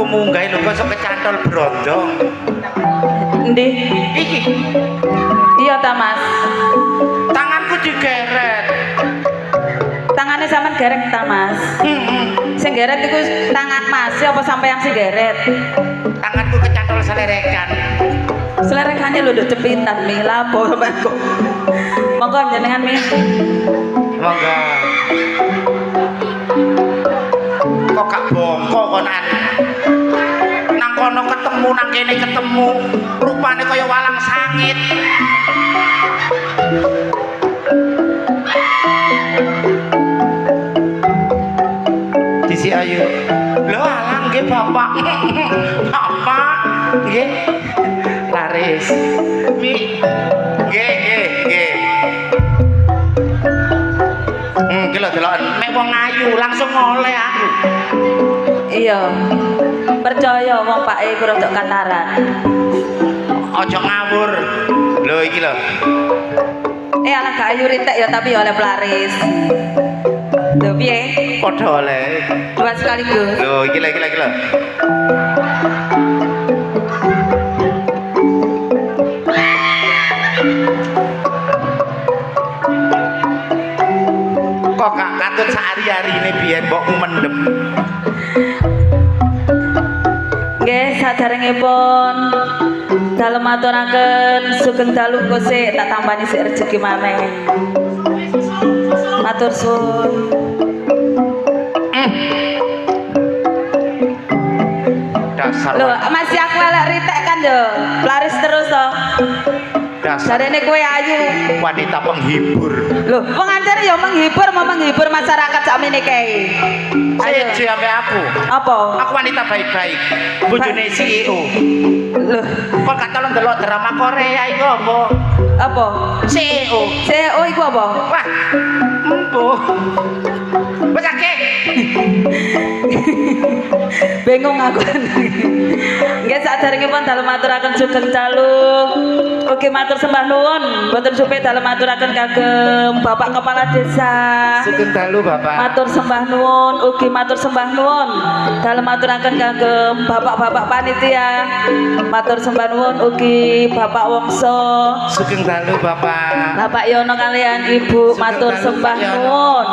munggah lho kok kecantol brondong. Endi? Iki. Iya ta, Mas. Tanganku digeret. Tangannya sampean geret ta, Mas? Sing geret iku tangan Mas apa sampai yang sing geret? Tanganku kecantol selerekan. Selerekannya lho nduk cepitan mi lapo sampean kok. Monggo jenengan mi. Monggo. Kok gak bongko konan. Nang kono ketemu nang kene ketemu. Rupane kaya walang sangit. Disi ayu. Lho alang nggih Bapak. Bapak nggih. Laris. Mi. Nggih. Iki lho deloken mek wong ayu langsung ngoleh aku. Iya. Percaya wong pake iku rada kataran. Aja ngawur. Lho iki lho. Alah gak ayu ritek ya tapi ya oleh pelaris. Lho piye? Padha oleh. Dua sekaligus. Lho iki lho. Kok gak katut sehari-harine biyen mbok mendem. Nggih, saderengipun dalem aturaken sugeng dalu kose tak tambani sik rejeki maneh. Matur suwun. Dasar. Lho, masih aku elek ritek kan yo. Pelaris terus to. Dasar Jarene kowe ayu. wanita penghibur. Lho, pengantin ya menghibur masyarakat sakmene kae. Ayo ambek aku. Apa? Aku wanita baik-baik. Bojone CEO. Lho, Kok gak tolong delok drama Korea iku apa? apa? CEO. CEO iku apa? Wah. Empuh. Wes akeh. Bingung aku. Nggih saderengipun dalem aturaken sugeng dalu. Ugi matur sembah nuwun, mboten supe dalem aturaken kagem Bapak Kepala Desa. Sugeng dalu, Bapak. Matur sembah nuwun, ugi matur sembah nuwun dalem aturaken kagem Bapak-bapak panitia. Matur sembah nuwun ugi Bapak Wongso. Sugeng dalu, Bapak. Bapak Yono kalian Ibu matur sembah nuwun.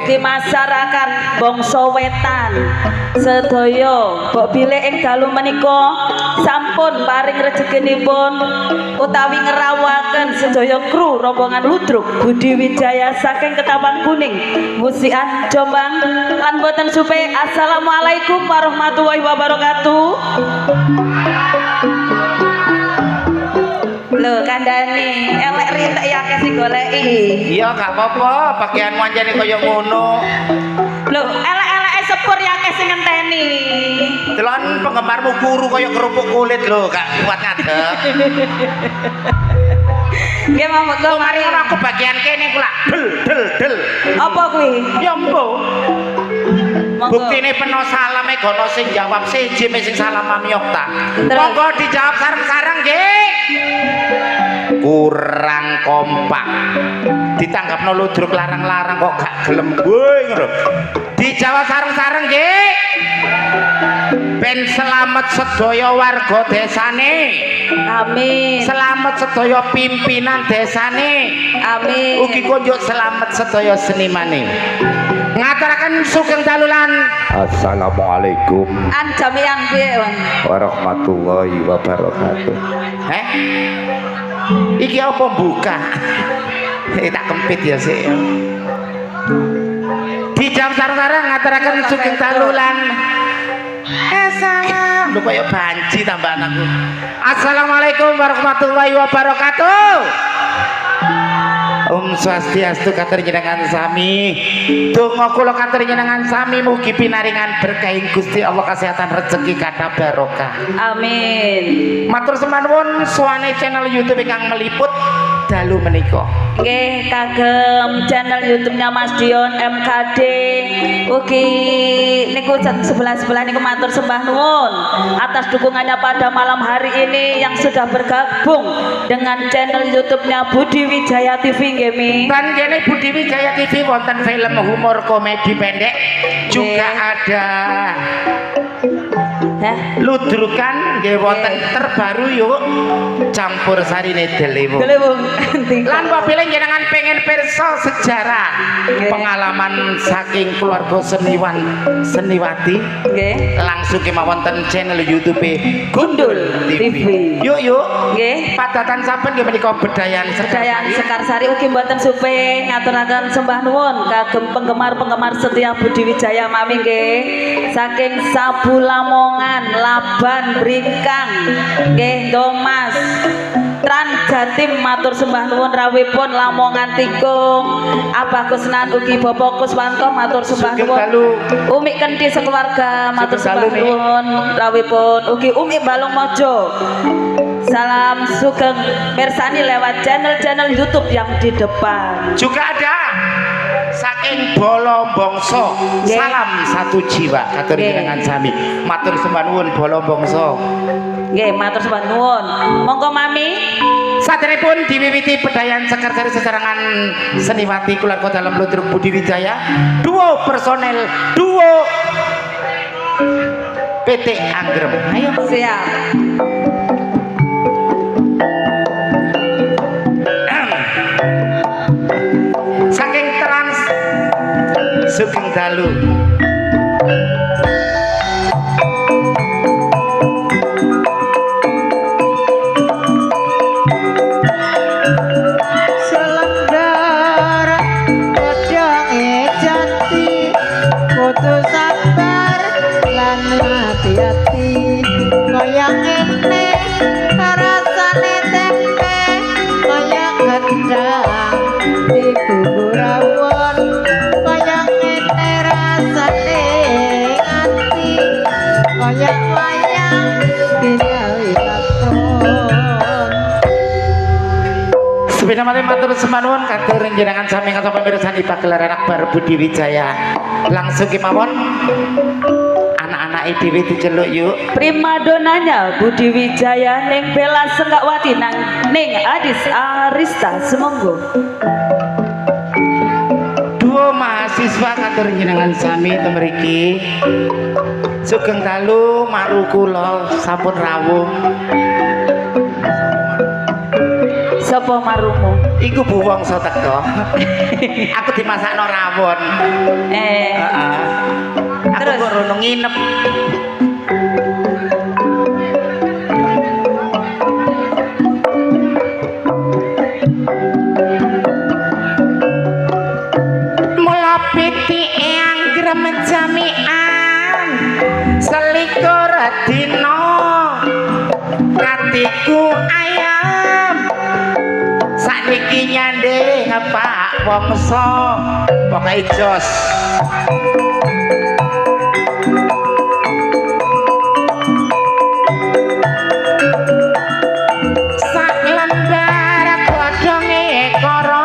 Ugi masyarakat Bangsa Wetan sedaya mbok bilih ing dalu menika sampun paring rezekinipun utawi ngerawaken sedaya kru rombongan ludruk Budi Wijaya saking Ketapang Kuning Musian Jombang lan boten supe assalamualaikum warahmatullahi wabarakatuh. Lho kandhani elek ritek ya akeh sing goleki. Iya gak apa-apa, pakaianmu anjane kaya ngono. Lho elek-eleke sepur ya akeh sing ngenteni. Delon penggemarmu guru kaya kerupuk kulit lho, gak kuat ngadeg. Nggih monggo mari Aku bagian kene ku lak del. apa kuwi? Ya mbok. Monggo. Buktine peno salame gono sing jawab siji sing salam mamiyok ta. Terus? Monggo dijawab sareng-sareng nggih. Kurang kompak. Ditanggapno ludruk larang-larang kok gak gelem gue ngono. Dijawab sareng-sareng nggih. Ben selamat sedaya warga desane. Amin. Selamat sedaya pimpinan desane. Amin. Ugi kunjuk selamat sedaya senimane. Ngaturaken sugeng dalulan. Assalamualaikum Jamian piye, Bang? warahmatullahi wabarakatuh. Iki apa buka? Tak kempit ya sih. Di jam sareng-sareng ngaturaken sugeng dalulan. Salam. Lu kaya banci tambahan aku. Assalamualaikum warahmatullahi wabarakatuh. Swastiastu katur njenengan sami. Donga kula katur njenengan sami mugi pinaringan berkah Gusti Allah kesehatan rezeki kathah barokah. Amin. Matur sembah nuwun suwane channel YouTube ingkang meliput dalu menika. Nggih kagem channel YouTube-nya Mas Dion MKD. Ugi niku sebelah niku matur sembah nuwun atas dukungannya pada malam hari ini yang sudah bergabung dengan channel YouTube-nya Budi Wijaya TV nggih Mi. Dan kene Budi Wijaya TV wonten film humor komedi pendek juga ada Heh. Ludrukan nggih wonten terbaru yuk campur sarine Delewung. Delewung. Lan apabila jenengan pengen pirsa sejarah pengalaman saking keluarga seniwan seniwati Nggih. langsung kemawon wonten channel YouTube Gundul TV. Yuk Nggih. padatan saben nggih menika bedayan Sedayan Sekarsari ugi mboten supe ngaturaken sembah nuwun kagem penggemar-penggemar setia Budi Wijaya mami nggih. Saking Sabu Lamongan, Laban, Bringkang, nggih Mas Tran Jatim matur sembah nuwun rawuhipun Lamongan Tikung, Abah Kusnan ugi Bapak Kuswanto matur sembah nuwun. Umi Kenti sekeluarga matur sembah nuwun rawuhipun ugi Umi Balung Mojo. Salam sugeng mirsani lewat channel-channel YouTube yang di depan. Juga ada saking Bolo Bongso. Salam satu jiwa katur jenengan sami. Matur sembah nuwun Bolo Bongso. Nggih, matur sembah nuwun. Monggo Mami. Saderepun diwiwiti bedayan Sekarsari sesarengan seniwati keluarga dalam Ludruk Budi Wijaya. Duo personel, duo PT Anggrem. Ayo. Siap. Saking Trans Sugeng Dalu. Hati-hati kaya ngene rasane tempe kaya gendang di bubur rawon kaya ngene rasane ati kaya wayang digawe katon. Sepeda mati matur sembah nuwun katur jenengan sami kata pemirsani pagelaran akbar Budi Wijaya. Langsung kemawon anak-anak dhewe diceluk yuk. Primadonanya Budi Wijaya ning Bella Senggawati nang ning Adis Arista semonggo. Duo mahasiswa katur jenengan sami temriki. Sugeng dalu maru kula sampun rawuh. Sapa marumu? Iku Bu Wongso teko. Aku dimasakno rawon. Heeh. Aku Terus? kok rono nginep. Mula piti Anggrem jamian selikur dina atiku ayam sakniki nyandhe Pak Wongso pokoke jos. Sak lembar godhonge kara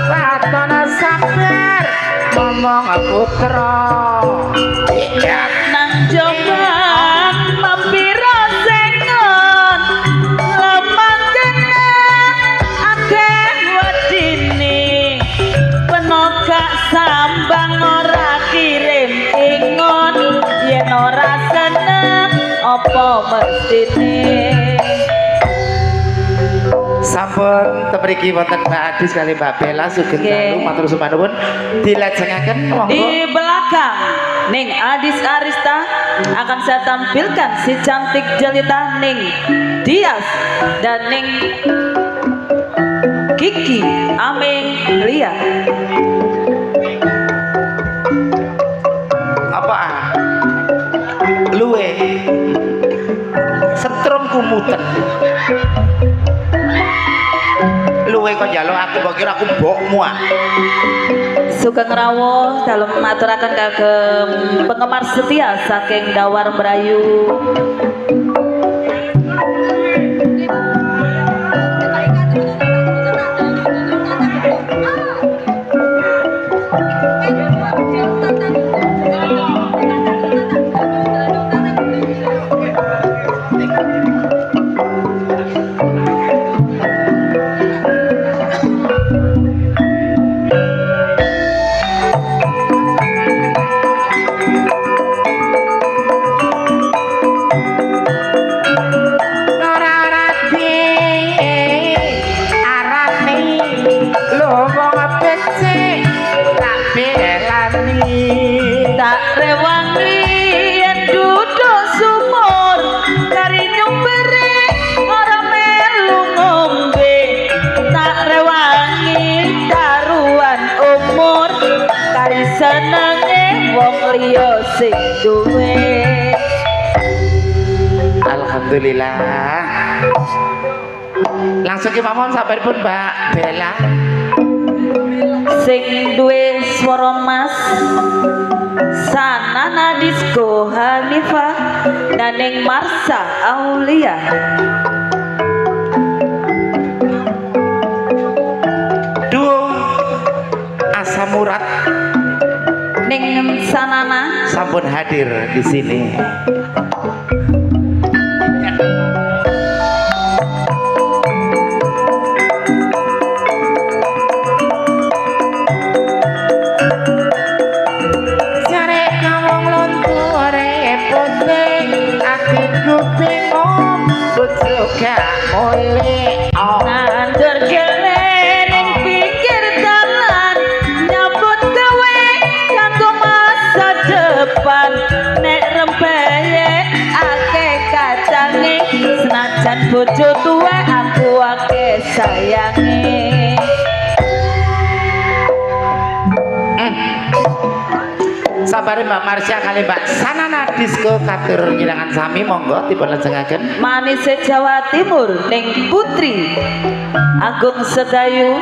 raton sabar ngomong putra Nang jombang mempira sengon lemang kenang akeh wedine penogak sambang ora kirim ingon yen ora seneng apa mestine. sampun temriki wonten Mbak Adis kali Mbak Bella sugeng dalu matur sembah nuwun dilajengaken monggo. Di belakang Ning Adis Arista akan saya tampilkan si cantik jelita Ning Dias dan Ning Kiki Aming Lia. Apaan? Luwe setrum kumuten. Luwe kok njaluk aku mbok kira aku mbokmu ah. Sugeng rawuh dalem maturaken kagem penggemar setia saking Dawar Merayu. liya sing duwe. Alhamdulillah. Langsung ki mawon sabaripun Mbak Bella. Sing duwe swara mas Sanana Disco Hanifah Naning Marsha Aulia. Duo Asam Murad Ning Sanana sampun hadir di sini. nandur gele ning pinggir dalan nyambut gawe kanggo masa depan nek rempeye akeh kacange senajan bojo tuwa aku akeh sayange. Sabare Mbak Marsha kali Mbak Sanana Disco katur ngirangan sami monggo dipun lajengaken. Manise Jawa Timur ning Putri Agung Sedayu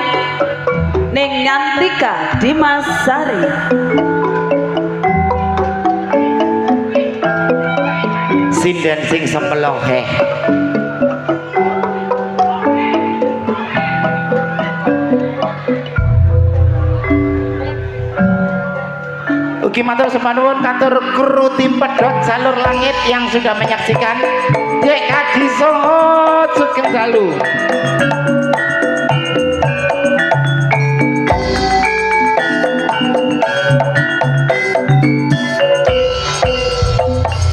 ning Nyantika Dimasari. Sinden sing sempelohe. Ugi matur sepanuwun katur kru tim pedhot jalur langit yang sudah menyaksikan Dek Kaji Songo Sugeng Dalu.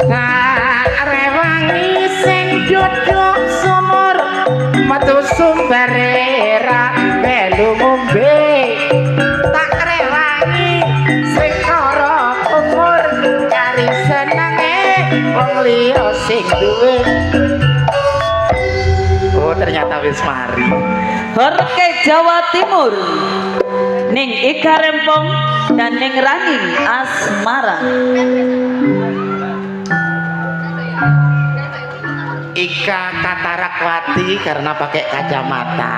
Nah, rewangi sing duduk sumur metu sumbere ra melu ngombe. Tak rewangi sing ora umur kari senenge wong liya sing duwe. Oh, ternyata wis mari. Horke Jawa Timur ning Ika Rempong dan ning Ranging Asmara. Ika Katarakwati karena pakai kacamata.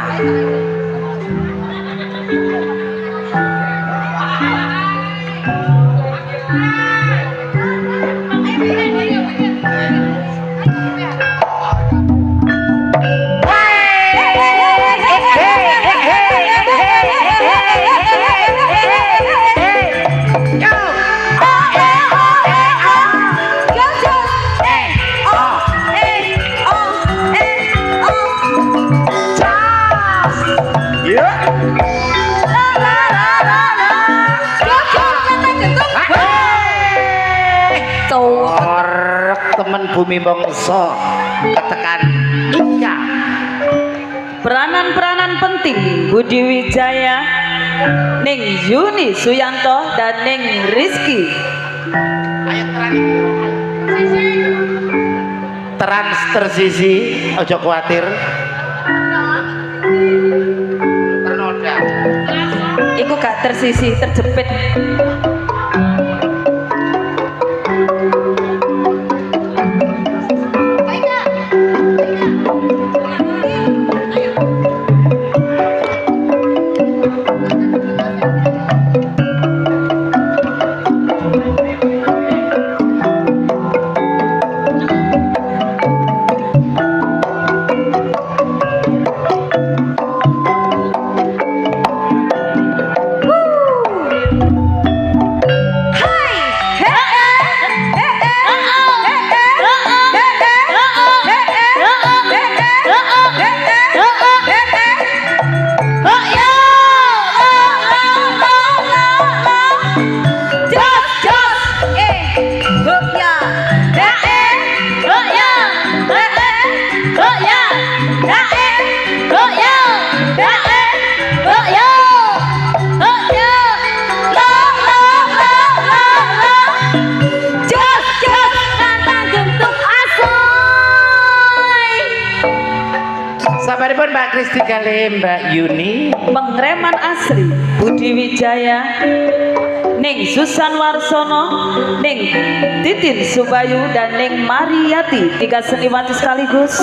Temen bumi bangsa ketekan Ika. Peranan-peranan penting Budi Wijaya ning Yuni Suyanto dan ning Rizky. Trans tersisi, ojo khawatir. Ternoda. Iku gak tersisih, terjepit. Sabaripun Mbak Kristi kali Mbak Yuni. Pengreman asli Budi Wijaya Ning Susan Warsono, Ning Titin Subayu dan Ning Mariati, 3 seniwati sekaligus.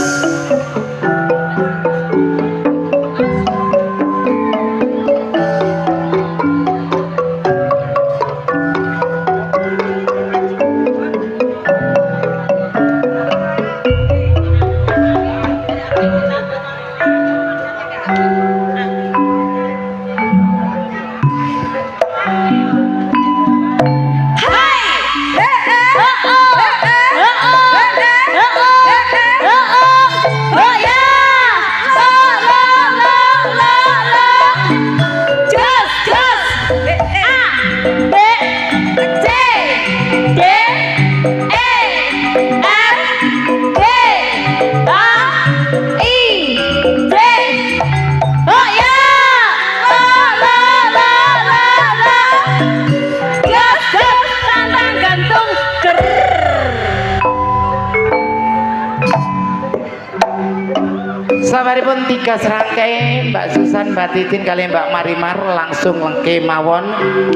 Sabaripun 3 serangkai Mbak Susan, Mbak Titin kali Mbak Marimar langsung lengke mawon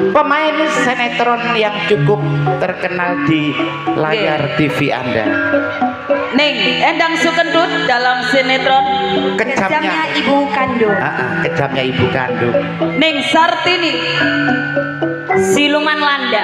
pemain sinetron yang cukup terkenal di layar TV Anda. Ning Endang Sukendut dalam sinetron Kejamnya Ibu Kandung. Kejamnya Ibu Kandung. Ning Sartini Siluman Landa.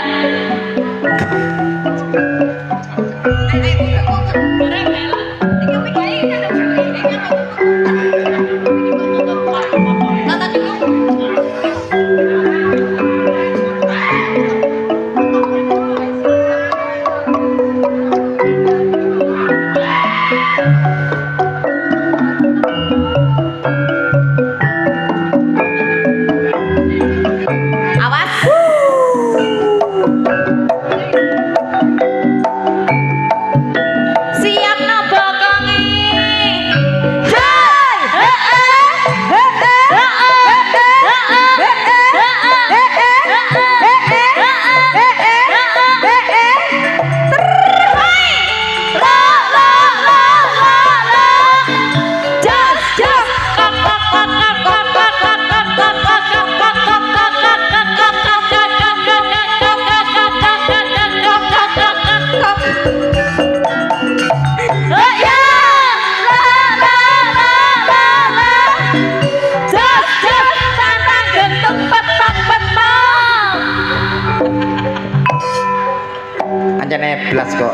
Blas kok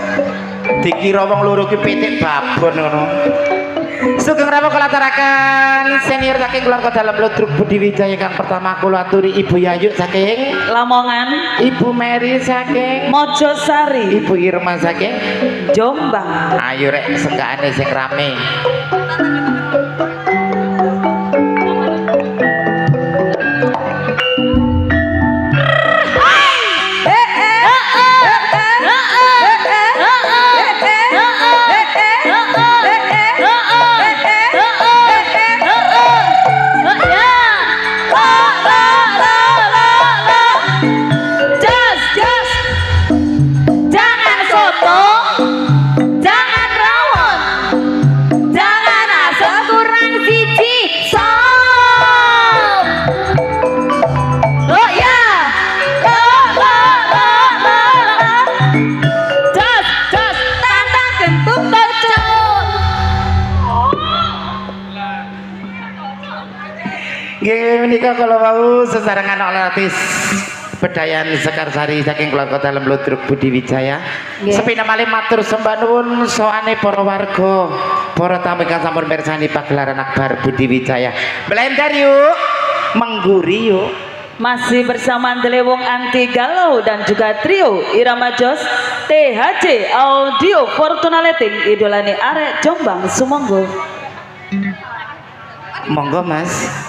dikira wong loro ki pitik babon ngono. Sugeng rawuh kula aturaken senior saking keluarga dalam Ludruk Budi Wijaya kang pertama kula aturi Ibu Yayu saking Lamongan, Ibu Mary saking Mojosari, Ibu Irma saking Jombang. ayo rek sengkaane sing rame. Menika kalau mau sesarengan artis Bedayan Sekarsari saking keluarga dalam Ludruk Budi Wijaya. Sepina malih matur sembah nuwun soane para warga, para tamu ingkang sampun mirsani pagelaran akbar Budi Wijaya. Blender yuk, mengguri yuk. Masih bersama Delewong Anti Galau dan juga trio Irama Jos THC Audio Fortuna Letting idolane arek Jombang sumangga. Monggo Mas.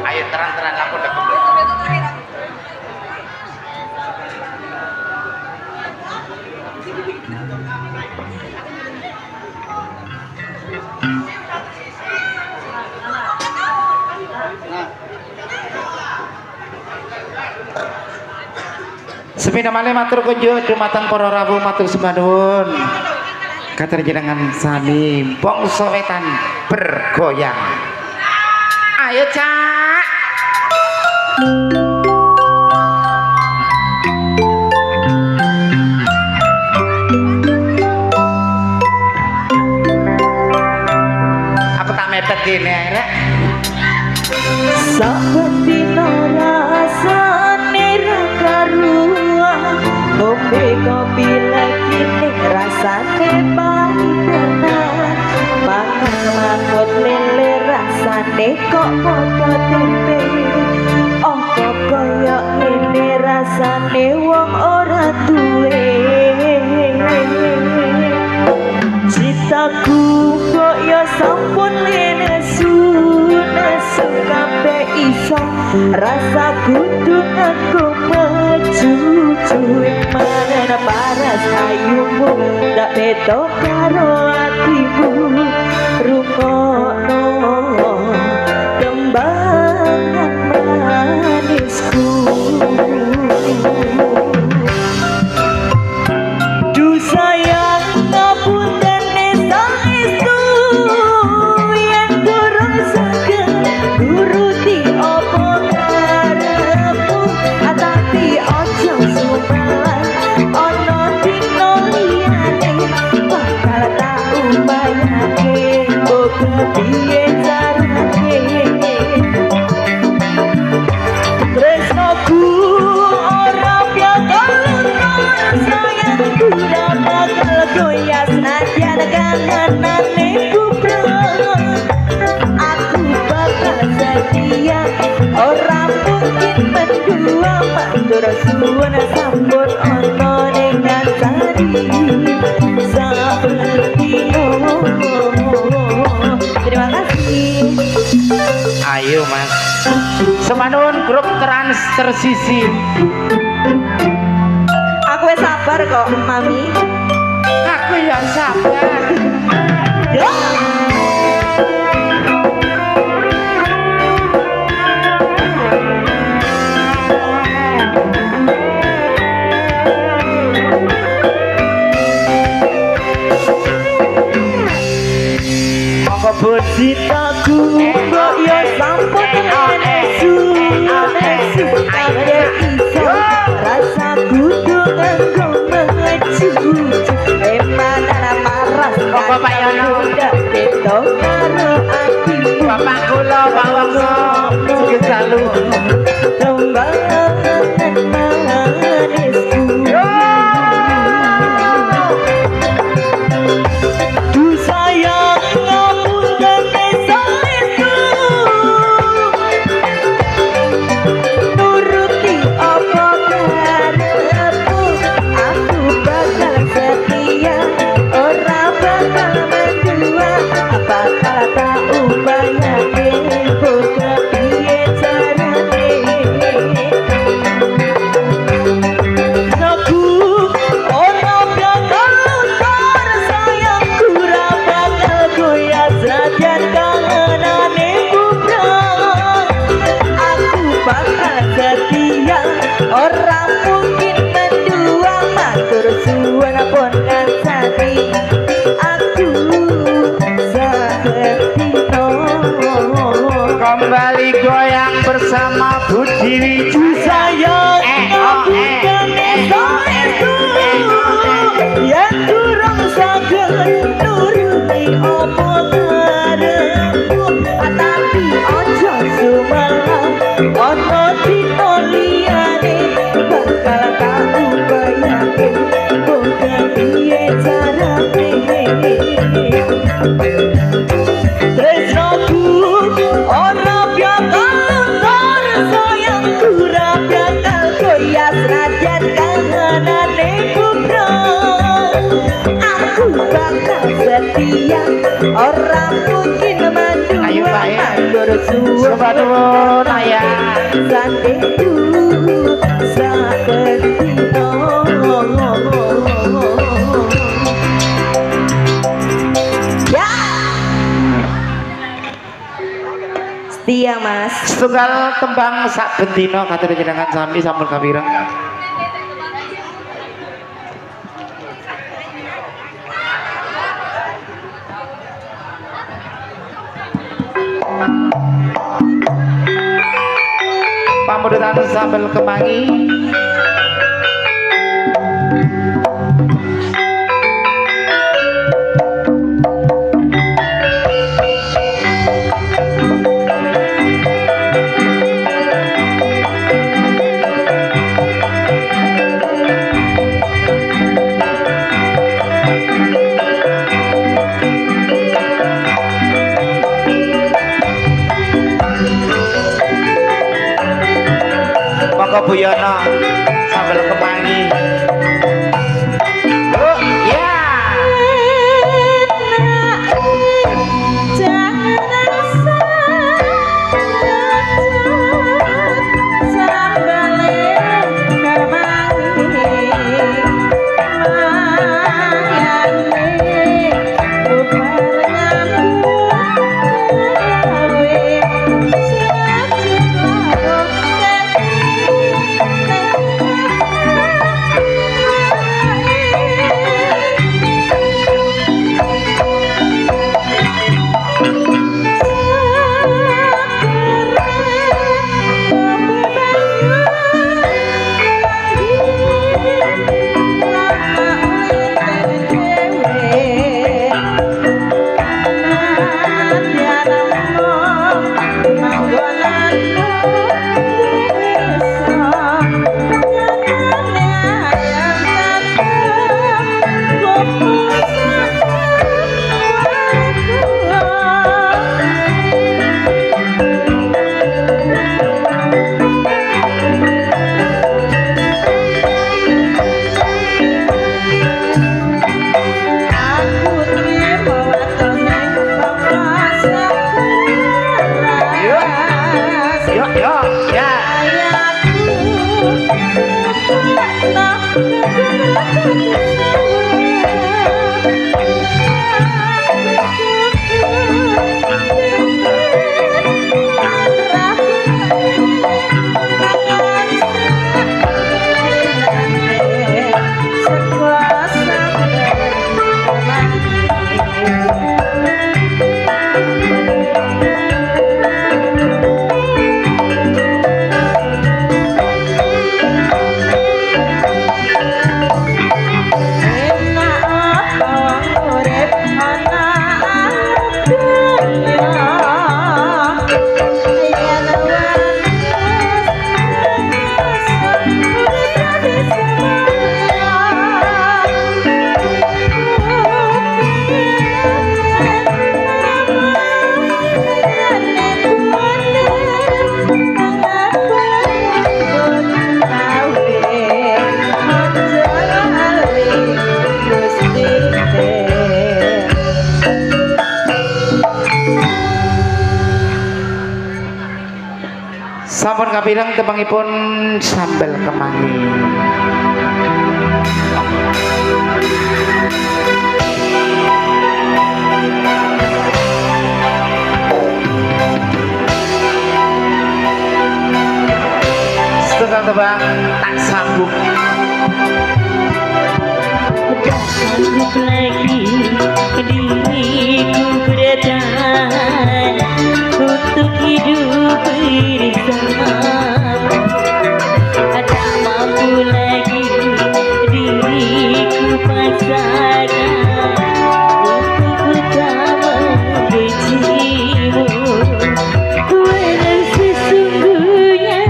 Ayo terang-terang aku udah Sepeda malih matur kunjuk dumateng para rawuh matur sembah nuwun. Katur jenengan sami bangsa wetan bergoyang. Ayo Cak. Aku tak mepet gini rek. Saben dina rasane ra karuan, ngombe kopi lagi ning rasane pahit tenan. Makan mangut lele rasane kok padha tempe. Apa kaya ngene rasane wong ora duwe. Citaku kok ya sampun nesu kabeh iso rasa kudu aku mecucu mana paras ayumu tak beda karo atimu rungokno tembangan manisku. Du sayang ngapunten estu yen durung saged nuruti apa karepmu atati aja sumelan ana dina liyane bakal tak umpayake kok kepiye carane tresnoku ora bakal luntur sayangku ora bakal goyah senajan kangenane kubrang aku bakal setia ora mungkin mendua matur suwun sampun ana ning ngasari saben dino. Terima kasih. Ayo Mas. Semanun grup Trans Tersisi. Aku wis sabar kok, Mami. Aku ya sabar. Yo. Monggo Bun. Citaku kok ya sampun nesu kabeh iso rasa kudu engko mecucu emana maras Bapak Yono. udah beda karo atimu Bapak kula Pak Wangso sugih dalu. tembangan manisku. Du sayang ngapunten estu nuruti apa karepmu aku bakal setia ora bakal mendua bakal tak umpayake kok kepiye carane. Aku ora bakal luntur sayangku ora bakal goyah senajan kangenane kubrang aku bakal setia ora mungkin mendua matur suwun pun ngansani aku saketino. Kembali goyang bersama Budi Wiju. Sayang ngapunten estu yen durung saged nuruti apa karepmu tapi aja sumelang ana dina liyane bakal tak umpayake kok kepiye carane. Tresnoku ora bakal luntur sayangku ora bakal goyah senajan kangenane kubrang aku bakal setia ora mungkin mendua Ayo, Pak, ya. matur suwun Sembah nuwun, ayah. sandeku saketino. Ya setia Mas. Setunggal tembang sak bendina katur jenengan sami sampun kapireng. pamuritan sambal kemangi. Monggo Buyono sambal kemangi. Oh, ya. Sampun kapirang tebangipun sambal kemangi. Setengah tebang tak sanggup. Tak sanggup lagi diriku bertahan untuk hidup bersama. Tak mampu lagi diriku paksakan untuk bersama bencimu. Walau sesungguhnya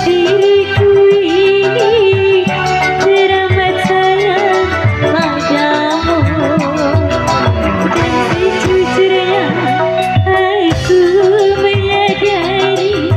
diriku ini teramat sayang padamu, dan sejujurnya aku menyadari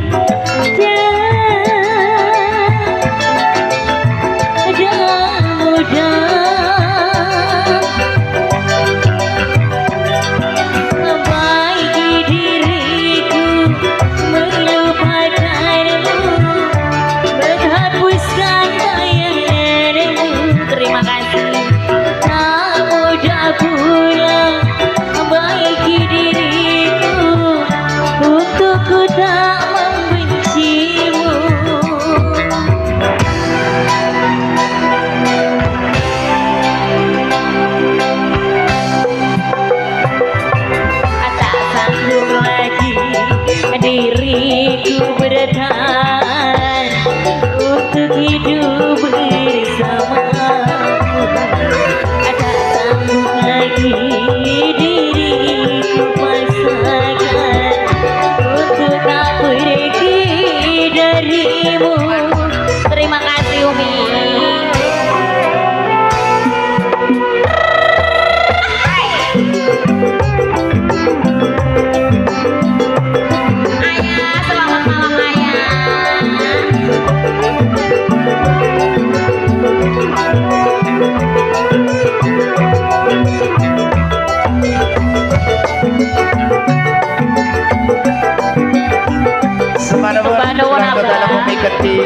Yumi. Ayah, selamat malam ayah. Semanapun apa? dalam bumi gede.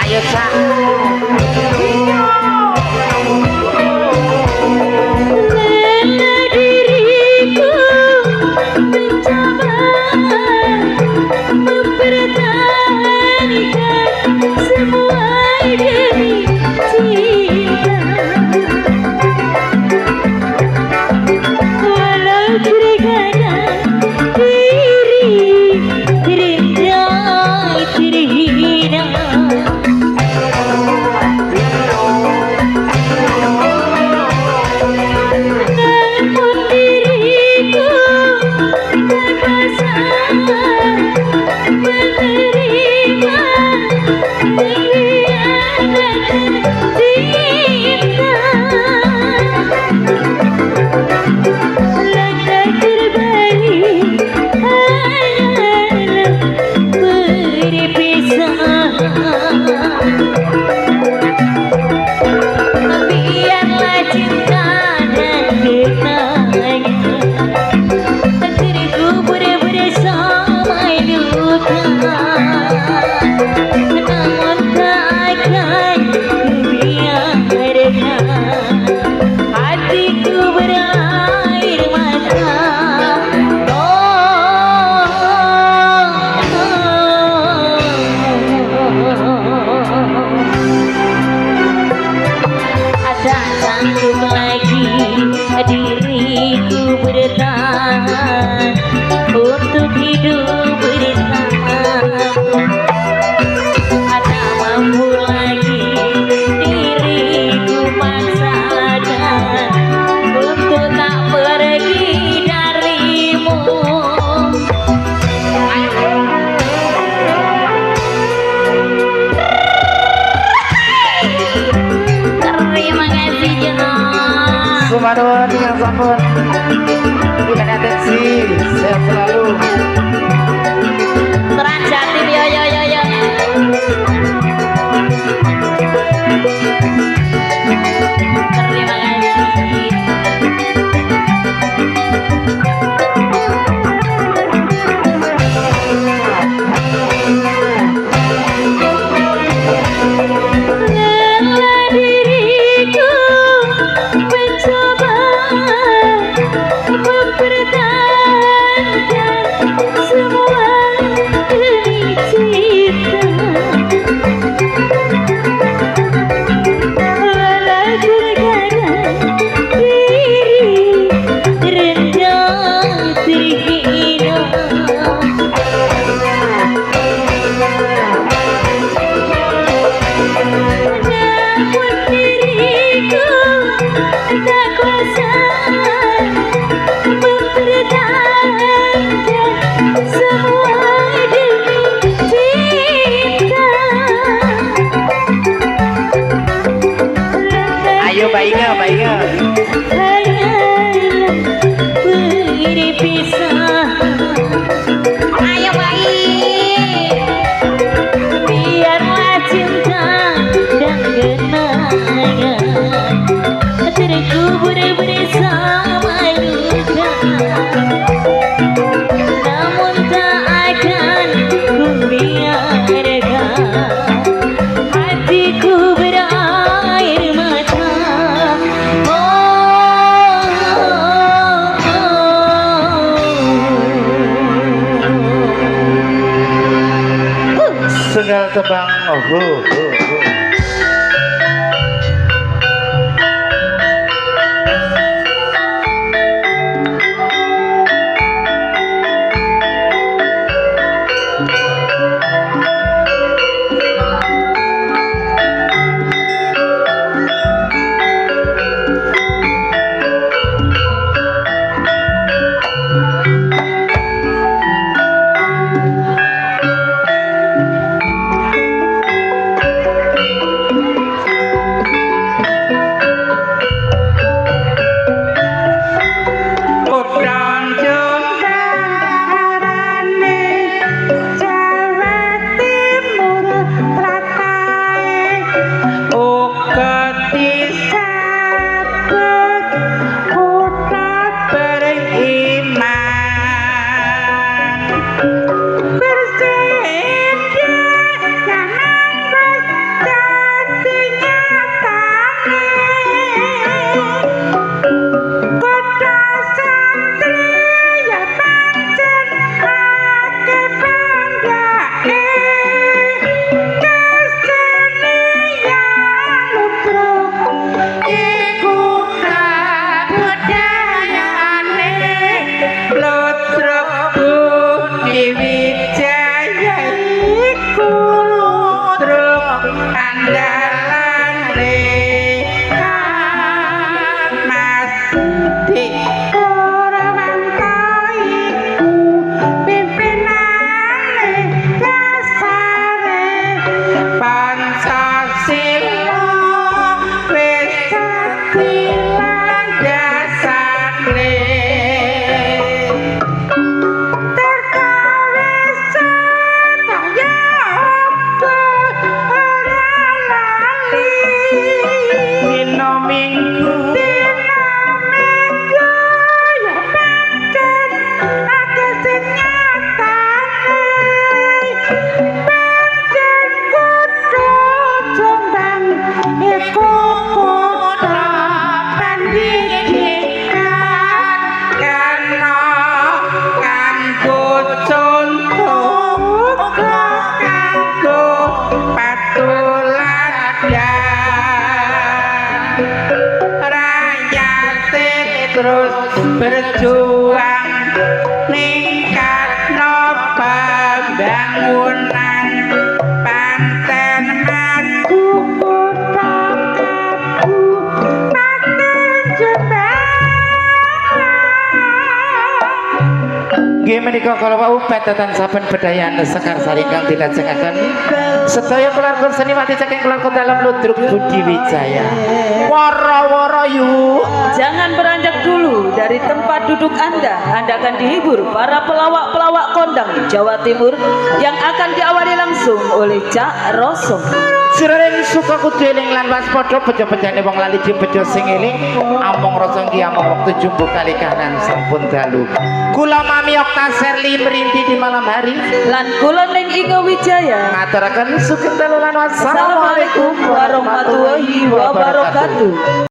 Ayo cak. Lelah diriku mencoba mempertahankan semua demi cinta. Walau terkadang diri rendah terhina. Namun diriku terpaksa menerima pengkhianatan cinta. Langkah terbaik adalah berpisah. Biarlah cinta dan kenangan terkubur bersama luka. Namun tak akan kubiarkan hatiku berair mata. Tak sanggup lagi diriku bertahan untuk hidup bersamamu. Tak mampu lagi diriku paksakan untuk tak pergi darimu. Terima kasih Jono. Sumanun yang sampun. Bukan atensi, sehat selalu. Trans Jatim yo yo yo yo. Terima kasih. Lelah diriku mencoba mempertahankan semua demi cinta. Walau terkadang diri rendah terhina. Namun diriku tak kuasa mempertahankan semua demi cinta. Ayo baiknya, baiknya. Hanyalah berpisah. Ayo baik. Biarlah cinta dan kenangan terkubur bersama luka. Namun tak akan kubiarkan hatiku berair mata. Senggal tebang. Ludruk andalan Mas di ora mangkoi pimpinan dasare Pancasila wis dadi landasané terus berjuang ningkatno pembangunan Panten Madu Kota Kabu Panten Jember. Nggih menika kala wau petetan saben bedayan Sekar Sari kang dilajengaken sedaya keluarga seniwati saking keluarga dalam Ludruk Budi Wijaya. Wara-wara yuk. Jangan beranjak dulu dari tempat duduk Anda. Anda akan dihibur para pelawak-pelawak kondang Jawa Timur yang akan diawali langsung oleh Cak Rosom. Sering suka kudu eling lan waspada bejo-bejane wong lali bejo sing eling among rasa ki among wektu jumbo kali kanan sampun dalu. Kula Mami Oktaser merinti di malam hari Lan kula ning Ika Wijaya. ngaturaken sugeng dalu lan wassalamualaikum Assalamualaikum warahmatullahi wabarakatuh.